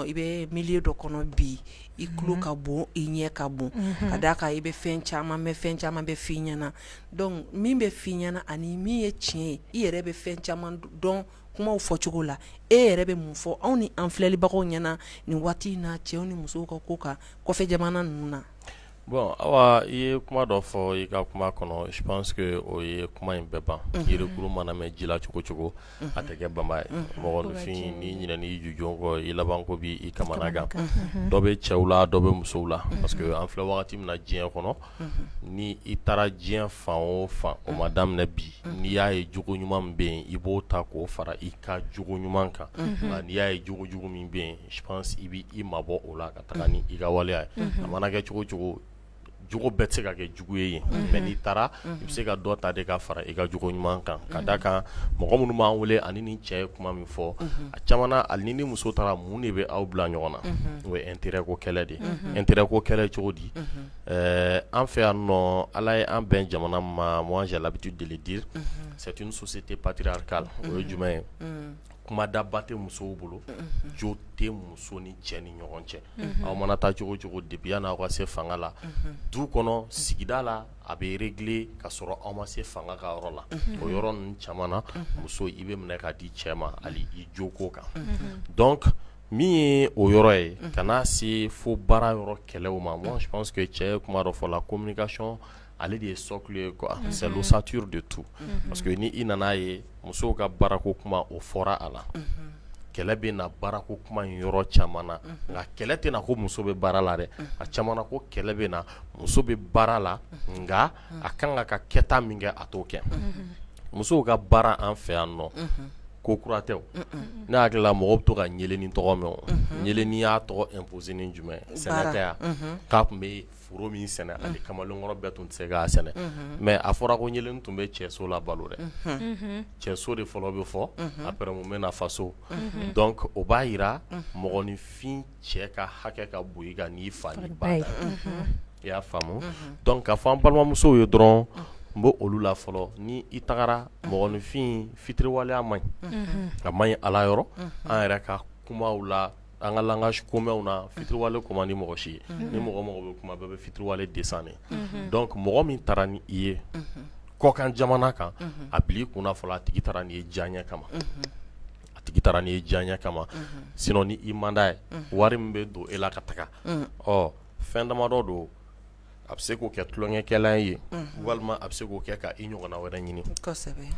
i bɛ milieu dɔ kɔnɔ bi i tulo ka bon i ɲɛ ka bon ka d'a kan i bɛ fɛn caman bɛ f'i ɲɛna donc min bɛ f'i ɲɛna ani min ye tiɲɛ ye i yɛrɛ bɛ fɛn caman dɔn kumaw fɔcogo la e yɛrɛ bɛ mun fɔ anw ni an filɛlibagaw ɲɛna nin waati in na cɛw ni musow ka ko kan kɔfɛ jamana ninnu na. Bon Awa i ye kuma dɔ fɔ i ka kuma kɔnɔ je pense que o ye kuma in bɛɛ ban yirikuru mana mɛn ji la cogo cogo a tɛ kɛ bama ye mɔgɔnifin n'i ɲinɛna i jujɔn kɔ i laban ko b'i kamana gan dɔ bɛ cɛw la dɔ bɛ musow la parce que an filɛ wagati min na diɲɛ kɔnɔ ni i taara diɲɛ fan o fan o ma daminɛ bi n'i y'a ye jogo ɲuman min bɛ yen i b'o ta k'o fara i ka jogo ɲuman kan nka n'i y'a ye jogo jugu min bɛ yen je pense i b'i mabɔ o la ka taga ni i ka waleya ye a mana kɛ cogo cogo jogo bɛɛ tɛ se ka kɛ jugu ye mais n'i taara i bɛ se ka dɔ ta de ka fara i ka jogo ɲuman kan ka d'a kan mɔgɔ minnu b'an wele ani ni cɛ ye kuma min fɔ a caman na hali ni muso taara mun de bɛ aw bila ɲɔgɔn na o ye intérêt ko kɛlɛ de intérêt ko kɛlɛ cogo di an fɛ yan nɔ Ala ye an bɛn jamana ma moi j'ai l'habitude de le dire c'est une société patriarcale o ye jumɛn ye kumada tɛ musow bolo jo tɛ muso ni cɛ ni ɲɔgɔn cɛ aw mana taa cogo cogo depuis yanni aw ka se fanga la du kɔnɔ sigida la a bɛ régler ka sɔrɔ aw ma se fanga ka yɔrɔ la o yɔrɔ ninnu caman na muso i bɛ minɛ ka di cɛ ma hali i joko kan donc min ye o yɔrɔ ye ka n'a se fo baara yɔrɔ kɛlɛw ma moi je pense que cɛ ye kuma dɔ fɔ la communication ale de ye socle ye quoi c'est l'ossature de tout parce que ni i nana ye musow ka baarako kuma o fɔra a la kɛlɛ bɛ na baarako kuma in yɔrɔ caman na nka kɛlɛ tɛ na ko muso bɛ baara la dɛ a caman na ko kɛlɛ bɛ na muso bɛ baara la nka a kan ka kɛta min kɛ a t'o kɛ musow ka baara an fɛ yan nɔ ko kuratew ne hakilila mɔgɔw bɛ to ka ɲeleni tɔgɔ mɛn o ɲeleni y'a tɔgɔ imposé ni jumɛn sɛnɛ tɛ yan k'a tun bɛ foro min sɛnɛ ani kamalenkɔrɔ bɛɛ tun tɛ se k'a sɛnɛ mais a fɔra ko ɲeleni tun bɛ cɛso la balo dɛ cɛso de fɔlɔ bɛ fɔ après mun bɛ na faso donc o b'a yira mɔgɔninfin cɛ ka hakɛ ka bon i kan n'i fa ni ba ta i y'a faamu donc k'a fɔ an balimamusow ye dɔrɔn n bɛ olu la fɔlɔ ni i tagara mɔgɔninfin fitiriwaleya man ɲi a man ɲi ala yɔrɔ an yɛrɛ ka kumaw la an ka langage komɛnw na fitiriwale ko man di mɔgɔ si ye ni mɔgɔ bɛ kuma bɛɛ bɛ fitiriwale dessin de donc mɔgɔ min taara ni i ye kɔkan jamana kan a bila i kunna fɔlɔ a tigi taara ni ye diyaɲɛ kama a tigi taara ni ye diyaɲɛ kama sinon ni i man d'a ye wari min bɛ don e la ka taga fɛn damadɔ don a bɛ se k'o kɛ tulonkɛkɛlan ye walima a bɛ se k'o kɛ ka i ɲɔgɔnna wɛrɛ ɲini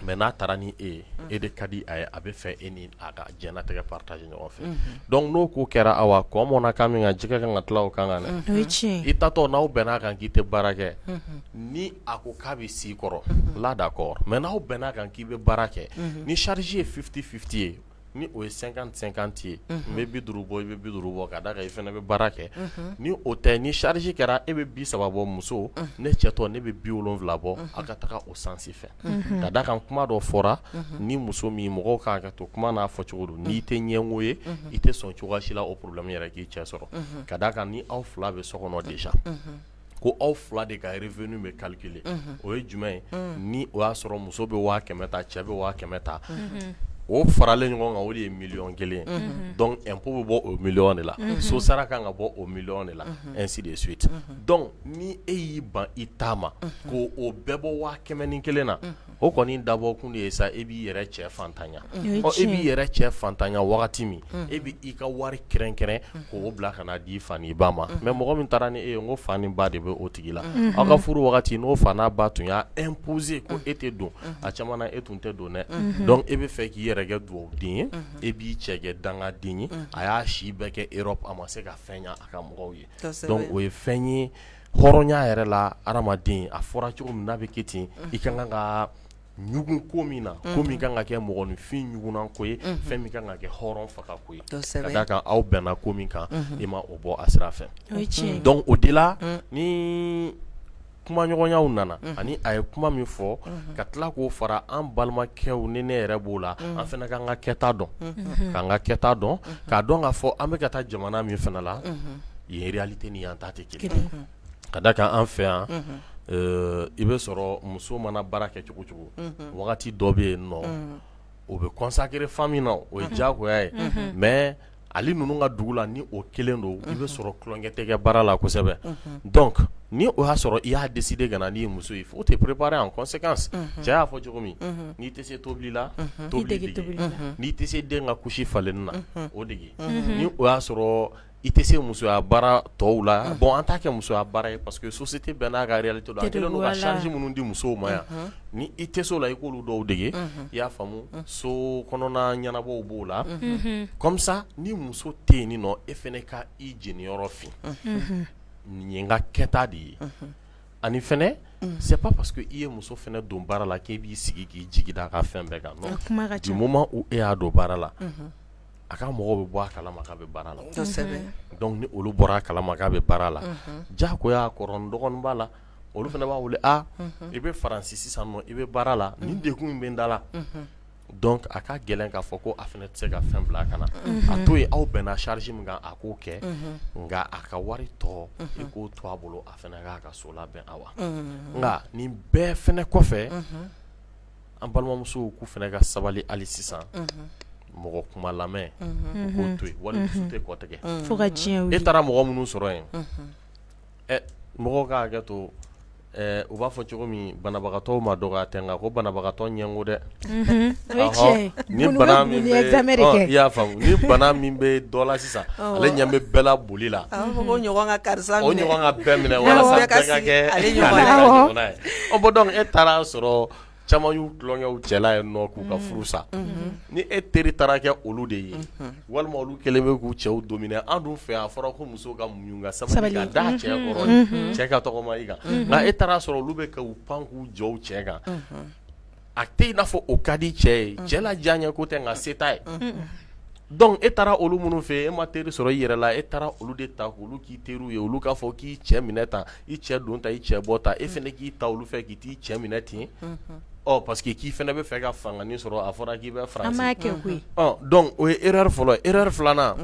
mais n'a taara ni e ye e de ka di a ye a bɛ fɛ e ni a ka diɲɛnatigɛ partage ɲɔgɔn fɛ donc n'o ko kɛra awa kɔ mɔna kan min kan jɛgɛ kan ka tila o kan kan dɛ i tatɔ n'aw bɛn'a kan k'i tɛ baara kɛ ni a ko k'a bɛ s'i kɔrɔ là d'accord mais n'aw bɛn'a kan k'i bɛ baara kɛ ni charge ye 50-50 ye ni o ye 50-50 ye n bɛ 50 bɔ i bɛ 50 bɔ ka da kan i fana bɛ baara kɛ ni o tɛ ni charge kɛra e bɛ 30 bɔ muso ne cɛtɔ ne bɛ 70 bɔ a ka taga o sansi fɛ ka da kan kuma dɔ fɔra ni muso min mɔgɔw ka hakɛ to kuma n'a fɔ cogo don n'i tɛ ɲɛngo ye i tɛ sɔn cogoya si la o problème yɛrɛ k'i cɛ sɔrɔ ka da kan ni aw fila bɛ so kɔnɔ déjà ko aw fila de ka revenu bɛ calculer o ye jumɛn ye ni o y'a sɔrɔ muso bɛ 500 ta cɛ bɛ 500 ta o faralen ɲɔgɔn kan o de ye 1,000,000 donc impôt bɛ bɔ o 1,000,000 de la so sara kan ka bɔ o 1,000,000 de la ainsi de suite donc ni e y'i ban i ta ma ko o bɛɛ bɔ 100,000 na o kɔni dabɔ kun de ye sa e b'i yɛrɛ cɛ fantanya e b'i yɛrɛ cɛ fantanya wagati min e bɛ i ka wari kɛrɛnkɛrɛn k'o bila ka na di fa ni ba ma mais mɔgɔ min taara ni e ye n ko fa ni ba de bɛ o tigi la aw ka furu wagati n'o fa n'a ba tun y'a imposer ko e tɛ don a caman na e tun tɛ don dɛ donc e bɛ fɛ k'i yɛrɛ kɛ dugawuden ye e b'i cɛ kɛ dangaden ye a y'a si bɛɛ kɛ Europe a ma se ka fɛn ɲa a ka mɔgɔw ye donc o ye fɛn ye hɔrɔnya yɛrɛ la adamaden a fɔra cogo min n'a bɛ kɛ ten i ka kan ka ɲugun ko min na ko min kan ka kɛ mɔgɔninfin ɲugunan ko ye fɛn min kan ka kɛ hɔrɔn faga ko ye ka da kan aw bɛnna ko min kan i ma o bɔ a sira fɛ donc o de la ni kumaɲɔgɔnyaw nana ani a ye kuma min fɔ ka tila k'o fara an balimakɛw ni ne yɛrɛ b'o la an fana k'an ka kɛta dɔn k'an ka kɛta dɔn k'a dɔn k'a fɔ an bɛ ka taa jamana min fana la yen réalité ni yan ta tɛ kelen ka da kan an fɛ yan i bɛ sɔrɔ muso mana baara kɛ cogo cogo wagati dɔ bɛ yen nɔ o bɛ consacrer famille na o ye diyagoya ye mais ali ninnu ka dugu la ni o kelen don i bɛ sɔrɔ tulonkɛ tɛ kɛ baara la kosɛbɛ donc ni o y'a sɔrɔ i y'a décider ka na n'i ye muso ye faut te préparer en conséquence cɛ y'a fɔ cogo min n'i tɛ se tobili la tobili dege n'i tɛ se den ka couche falenni na o dege ni o y'a sɔrɔ i tɛ se musoya baara tɔw la bon an t'a kɛ musoya baara ye parce que société bɛɛ n'a ka réalité don a kɛlen don ka charge minnu di musow ma yan ni i tɛ se o la i k'olu dɔw dege i y'a faamu so kɔnɔna ɲɛnabɔw b'o la comme ça ni muso tɛ yen nɔ e fɛnɛ ka i jeniyɔrɔ fin nin ye n ka kɛta de ye ani fɛnɛ c'est pas parce que i ye muso fɛnɛ don baara la k'e b'i sigi k'i jigi da a ka fɛn bɛɛ kan non du moment où e y'a don baara la a ka mɔgɔw bɛ bɔ a kalama k'a bɛ baara la donc ni olu bɔra a kalama k'a bɛ baara la jagoya kɔrɔ dɔgɔnin b'a la olu fana b'a wele i bɛ Faransi sisan nɔ i bɛ baara la ni degun in bɛ n da la donc a ka gɛlɛn k'a fɔ ko a fana tɛ se ka fɛn bila a kana a to yen aw bɛnna charge min kan a k'o kɛ nka a ka wari tɔ i k'o to a bolo a fana k'a ka so labɛn a wa nka nin bɛɛ fana kɔfɛ an balimamusow k'u fana ka sabali hali sisan mɔgɔ kuma lamɛn u k'o to yen wali muso tɛ kɔ tigɛ fo ka tiɲɛ wuli e taara mɔgɔ minnu sɔrɔ yen mɔgɔw ka hakɛ to u b'a fɔ cogo min banabagatɔw ma dɔgɔya tɛ nka ko banabagatɔ ɲɛngo dɛ ni bana min bɛ i y'a faamu ni bana min bɛ dɔ la sisan ale ɲɛ bɛ bɛɛ la boli la o ɲɔgɔn ka karisa minɛ o ɲɔgɔn ka bɛɛ minɛ walasa bɛɛ ka kɛ ale ɲɔgɔnna ye bon donc e taara sɔrɔ caman y'u tulonkɛw cɛla yen nɔ k'u ka furu sa ni e teri taara kɛ olu de ye walima olu kelen bɛ k'u cɛw dominer an dun fɛ a fɔra ko muso ka muɲu ka sabali ka da cɛ kɔrɔ cɛ ka tɔgɔma i kan nka e taara sɔrɔ olu bɛ k'u pan k'u jɔ cɛ kan a tɛ n'a fɔ o ka di cɛ ye cɛ la diyaɲɛ ko tɛ nka se t'a ye donc e taara olu minnu fɛ e ma teri sɔrɔ i yɛrɛ la e taara olu de ta k'olu k'i teriw ye olu k'a fɔ k'i cɛ minɛ tan i cɛ don ta i cɛ bɔ ta e fɛnɛ k'i ta olu fɛ k'i t'i cɛ minɛ ten parce que k'i fɛnɛ bɛ fɛ ka fangani sɔrɔ a fɔra k'i bɛ faransi an b'a kɛ koyi donc o ye erreur fɔlɔ erreur filanan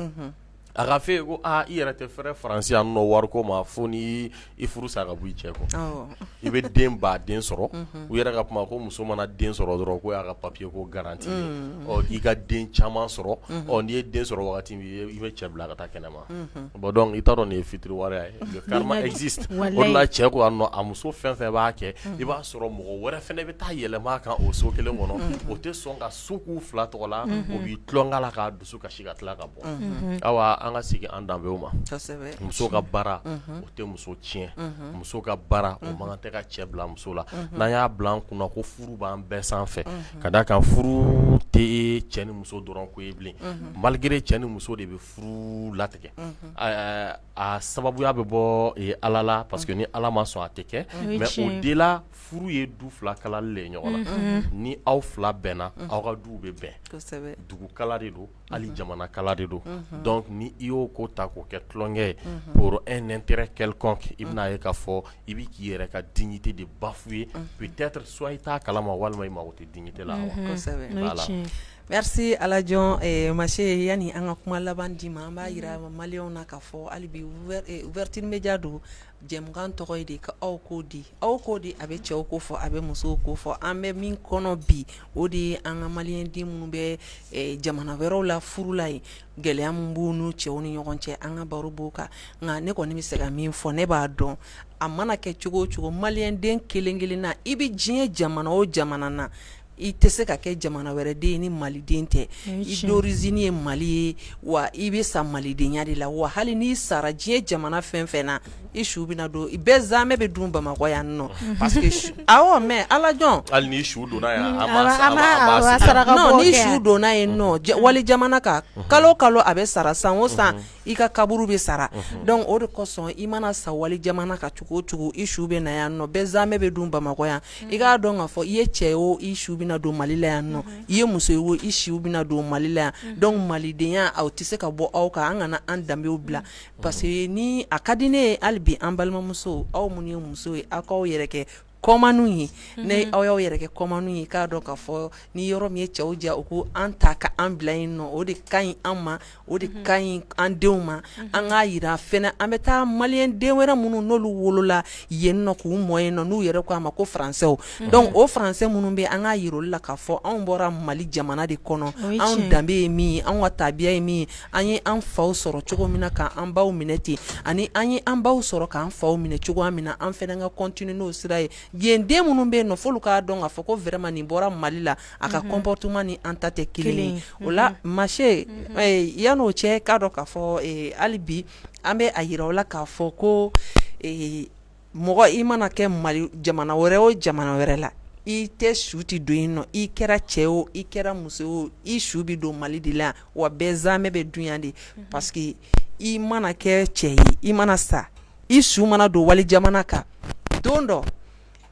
a ka fɛ ko i yɛrɛ tɛ fɛrɛ faransi yan nɔ wariko ma fo ni i furu sa ka bɔ i cɛ kɔ i bɛ den den sɔrɔ u yɛrɛ ka kuma ko muso mana den sɔrɔ dɔrɔn ko y'a ka papier ko garanti k'i ka den caman sɔrɔ n'i ye den sɔrɔ wagati min i bɛ cɛ bila ka taa kɛnɛma bon donc i t'a dɔn nin ye fitiriwaleya ye le karma existe o de la cɛ ko a muso fɛn fɛn b'a kɛ i b'a sɔrɔ mɔgɔ wɛrɛ fɛnɛ bɛ taa yɛlɛma a kan o so kelen kɔnɔ o tɛ sɔn ka su k'u fila tɔgɔ la o b'i tulonka la k'a dusu kasi ka tila ka bɔ awa an ka segin an danbew ma muso ka baara o tɛ muso tiɲɛ muso ka baara o man tɛ ka cɛ bila muso la n'an y'a bila an kunna ko furu b'an bɛɛ sanfɛ ka d'a kan furu tɛ cɛ ni muso dɔrɔn ko ye bilen malgré cɛ ni muso de bɛ furu latigɛ a sababuya bɛ bɔ Ala la parce que ni Ala ma sɔn a tɛ kɛ mais o de la furu ye du fila kalali le ɲɔgɔn na ni aw fila bɛnna aw ka duw bɛ bɛn dugu kala de don hali jamana kala de don donc ni i y'o ko ta k'o kɛ tulonkɛ ye pour un intérêt quelconque i bɛna ye k'a fɔ i bɛ k'i yɛrɛ ka dignité de bafouer peut-être soit i t'a kalama walima i mago tɛ dignité la voilà. Merci Alajon Maché yani an ka kuma laban di ma an b'a yira maliyɛnw na k'a fɔ hali bi ouverture média don jɛmukan tɔgɔ ye de ka aw k'o di a bɛ cɛw ko fɔ a bɛ musow ko fɔ an bɛ min kɔnɔ bi o de ye an ka maliyɛnden minnu bɛ jamana wɛrɛw la furu la ye gɛlɛya min b'u n'u cɛw ni ɲɔgɔn cɛ an ka baro b'o kan nka ne kɔni bɛ se ka min fɔ ne b'a dɔn a mana kɛ cogo o cogo maliyɛnden kelen kelen na i bɛ diɲɛ jamana o jamana na i tɛ se ka kɛ jamana wɛrɛ den ni maliden tɛ i d'origine ye Mali ye wa i bɛ sa malidenya de la wa hali n'i sara diɲɛ jamana fɛn fɛn na i su bɛna don i bɛɛ zamɛ bɛ dun Bamakɔ yan nɔ parce que mais Alajon hali ni su donna yan ni su donna yen nɔ wali jamana kan kalo kalo a bɛ sara san o san i ka kaburu bɛ sara donc o de kosɔn i mana sa wali jamana ka cogo o cogo i su bɛ na yan nɔ bɛɛ zamɛ bɛ dun Bamakɔ yan i k'a dɔn k'a fɔ i ye cɛ o i su bɛna don Mali la yan nɔ i ye muso ye o i siw bɛna don Mali la yan donc malidenya aw tɛ se ka bɔ aw kan an kana an danbew bila parce que ni a ka di ne ye hali bi an balimamuso aw minnu ye muso ye aw k'aw yɛrɛ kɛ kɔmanu ye ne aw y'aw yɛrɛ kɛ kɔmanu ye k'a dɔn k'a fɔ ni yɔrɔ min ye cɛw diya u ko an ta ka an bila yen nɔ o de ka ɲi an ma o de ka ɲi an denw ma an k'a yira fɛnɛ an bɛ taa maliyɛn den wɛrɛ minnu n'olu wolola yen nɔ k'u mɔ yen nɔ n'u yɛrɛ ko a ma ko faransɛw donc o faransɛ minnu bɛ an k'a yira olu la k'a fɔ anw bɔra Mali jamana de kɔnɔ anw danbe ye min ye anw ka tabiya ye min ye an ye an faw sɔrɔ cogo min na k'an baw minɛ ten ani an ye an baw sɔrɔ k'an faw minɛ cogoya min na an fɛnɛ ka continuer n'o sira ye yen den minnu bɛ yen nɔ f'olu k'a dɔn k'a fɔ ko vraiment nin bɔra Mali la a ka comportement ni an ta tɛ kelen ye o la Maché yan'o cɛ k'a dɔn k'a fɔ hali bi an bɛ a yira o la k'a fɔ ko mɔgɔ i mana kɛ Mali jamana wɛrɛ o jamana wɛrɛ la i tɛ su tɛ don yen nɔ i kɛra cɛ o i kɛra muso o i su bɛ don Mali de la wa bɛɛ zamɛ bɛ dun yan de parce que i mana kɛ cɛ ye i mana sa i su mana don wali jamana kan don dɔ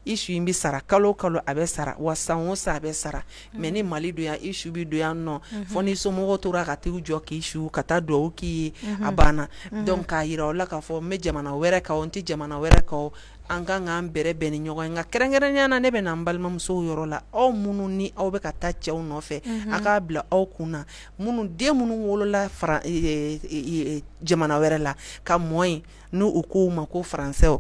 i su in bɛ sara kalo kalo a bɛ sara wa san o san a bɛ sara mais ni Mali don yan i su bɛ don yan nɔ fo ni somɔgɔw tora ka t'u jɔ k'i su ka taa dugawu k'i ye a banna donc k'a yira o la k'a fɔ n bɛ jamana wɛrɛ kan n tɛ jamana wɛrɛ kan an kan k'an bɛrɛ bɛn ni ɲɔgɔn ye nka kɛrɛnkɛrɛnnenya na ne bɛ na n balimamusow yɔrɔ la aw minnu ni aw bɛ ka taa cɛw nɔfɛ a k'a bila aw kun na den minnu wolola jamana wɛrɛ la ka mɔ yen n'u k'u ma ko faransɛw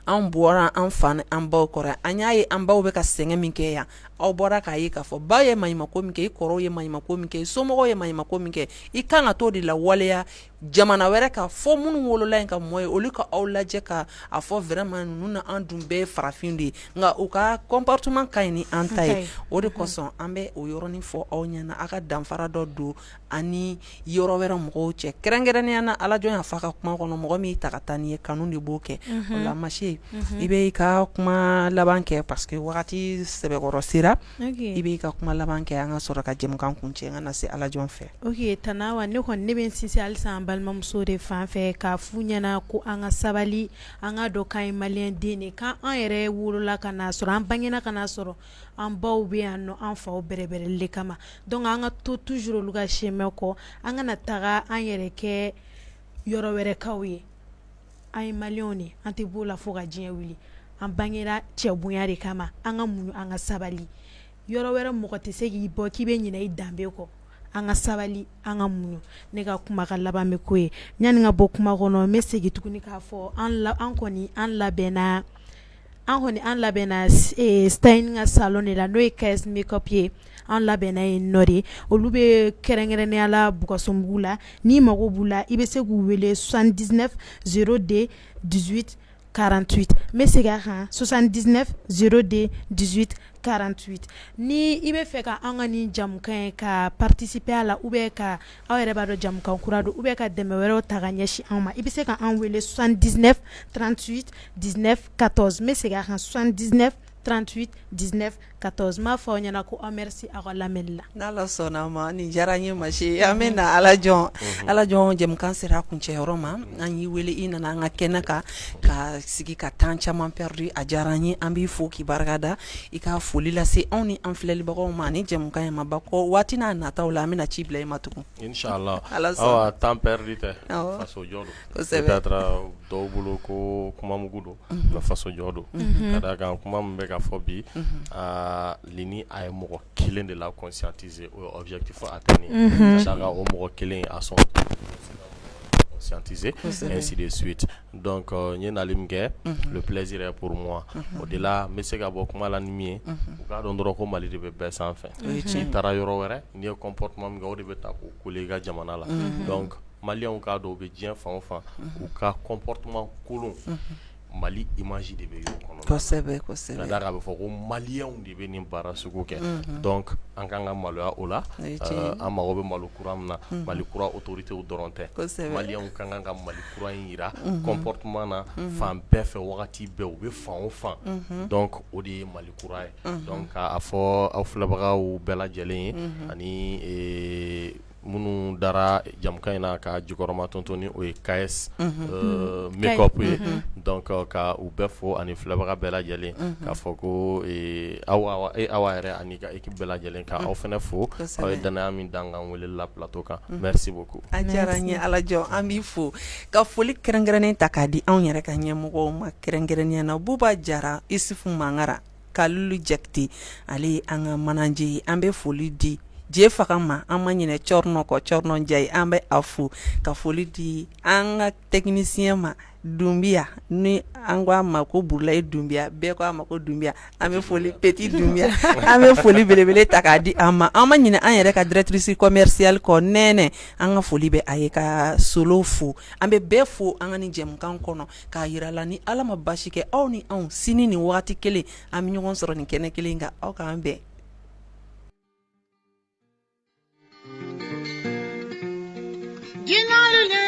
an bɔra an fa ni an baw kɔrɔ an y'a ye an baw bɛ ka sɛgɛn min kɛ yan aw bɔra k'a ye k'a fɔ ba ye maɲumako min kɛ i kɔrɔw ye maɲumako min kɛ i somɔgɔw ye maɲumako min kɛ i kan ka t'o de la waleya jamana wɛrɛ ka fɔ minnu wolola yen ka mɔ ye olu ka aw lajɛ ka a fɔ vraiment ninnu na an dun bɛɛ ye farafin de ye nka u ka comportement ka ɲi ni an ta ye o de kosɔn an bɛ o yɔrɔnin fɔ aw ɲɛna aw ka danfara dɔ don ani yɔrɔ wɛrɛ mɔgɔw cɛ kɛrɛnkɛrɛnnenya na Alajon y'a fɔ a ka kuma kɔnɔ mɔgɔ min ta ka taa ni ye kanu de b'o kɛ o la Maché i bɛ i ka kuma laban kɛ parce que wagati sɛbɛkɔrɔ sera i bɛ i ka kuma laban kɛ an ka sɔrɔ ka jɛmukan kun cɛ an ka na se Alajon fɛ ok Tani Hawa ne kɔni ne bɛ n sinsin halisa an balimamuso de fan fɛ k'a fu ɲɛna ko an ka sabali an ka dɔ kan ye maliyɛn den de kan an yɛrɛ wolola ka n'a sɔrɔ an bangena ka n'a sɔrɔ an baw bɛ yan nɔ an faw bɛrɛbɛrɛli de kama donc an ka to toujours olu ka chemin kɔ an kana taga an yɛrɛ kɛ yɔrɔ wɛrɛ kaw ye an ye maliyɛnw de an tɛ b'o la fo ka diɲɛ wuli an bangera cɛ bonya de kama an ka muɲu an ka sabali yɔrɔ wɛrɛ mɔgɔ tɛ se k'i bɔ k'i bɛ ɲinɛ i danbe kɔ an ka sabali an ka muɲu ne ka kuma ka laban bɛ ko ye ɲani ka bɔ kuma kɔnɔ n bɛ segin tuguni k'a fɔ an kɔni an labɛnna Stein ka salon de la n'o ye KS Makeup ye an labɛnna yen nɔ de olu bɛ kɛrɛnkɛrɛnnenya la Bukasonbugu la n'i mago b'u la i bɛ se k'u wele 79 02 18 48 n bɛ segin a kan 79 02 18 48 ni i bɛ fɛ ka an ka nin jamukan ye ka participer a la ou bien ka aw yɛrɛ b'a dɔn jamukan kura don ou bien ka dɛmɛ wɛrɛw ta ka ɲɛsin an ma i bɛ se ka an wele 79 38 19 14 n bɛ segin a kan 79 38 19 14 m'a fɔ aw ɲɛna ko aw merci aw ka lamɛnni la n'Ala sɔnna ma nin diyara n ye ma chérie an bɛ na Ala jɔn jamukan sera a kuncɛyɔrɔ ma an y'i wele i nana an ka kɛnɛ kan ka sigi ka temps caman perdu a diyara n ye an b'i fo k'i barikada i ka foli lase anw ni an filɛlibagaw ma ni jamukan ye ma ba kɔ waati n'a nataw la an bɛna ci bila i ma tugun Inch'Allah awa temps perdu tɛ faso jɔ don peut-être dɔw bolo ko kuma mugu don mais faso jɔ don ka d'a kan kuma min bɛ ka fɔ bi lini a ye mɔgɔ kelen de la conscientiser o ye objectif atteindre chaque o mɔgɔ kelen a son conscientiser ainsi de suite donc n ye nali min kɛ le plaisir est pour moi o de la n bɛ se ka bɔ kuma la ni min ye u k'a dɔn dɔrɔn ko Mali de bɛ bɛɛ sanfɛ n'i taara yɔrɔ wɛrɛ n'i ye comportement min kɛ o de bɛ ta k'o coller i ka jamana la donc maliyɛnw k'a dɔn u bɛ diɲɛ fan o fan u ka comportement kolon Mali image de bɛ y'o kɔnɔ kosɛbɛ ka d'a kan a bɛ fɔ ko maliyɛnw de bɛ nin baara sugu kɛ donc an kan ka maloya o la an mago bɛ malo kura min na Mali kura autoritéw dɔrɔn tɛ maliyɛnw kan ka Mali kura in jira comportement na fan bɛɛ fɛ wagati bɛɛ u bɛ fan o fan donc o de ye Mali kura ye donc k'a fɔ aw filɛbagaw bɛɛ lajɛlen ye ani minnu dara jamukan in na ka jukɔrɔma tontoni o ye KS Makeup ye donc ka u bɛɛ fo ani filɛbaga bɛɛ lajɛlen k'a fɔ ko awa yɛrɛ ani ka équipe bɛɛ lajɛlen ka aw fɛnɛ fo aw ye danaya min dan kan wele la plateau kan merci beaucoup a diyara n ye Ala jɔn an b'i fo ka foli kɛrɛnkɛrɛnnen ta k'a di anw yɛrɛ ka ɲɛmɔgɔw ma kɛrɛnkɛrɛnnenya na Buba Jara Isufu Mangara Kalulu Jakite ale ye an ka manager ye an bɛ foli di je faga ma an ma ɲinɛ Cɔrnɔ kɔ Cɔrnɔ Njayi an bɛ a fo ka foli di an ka technicien ma Dumbiya ni an ko a ma ko Burulayi Dumbiya bɛɛ ko a ma ko Dumbiya an bɛ foli Petit Dumbiya an bɛ foli belebele ta k'a di an ma ɲinɛ an yɛrɛ ka directrice commerciale kɔ Nɛnɛ an ka foli bɛ a ye ka Solo fo an bɛ bɛɛ fo an ka nin jɛmukan kɔnɔ k'a yira la ni Ala ma basi kɛ aw ni anw sini nin wagati kelen an bɛ ɲɔgɔn sɔrɔ nin kɛnɛ kelen kan aw k'an bɛn Ginalule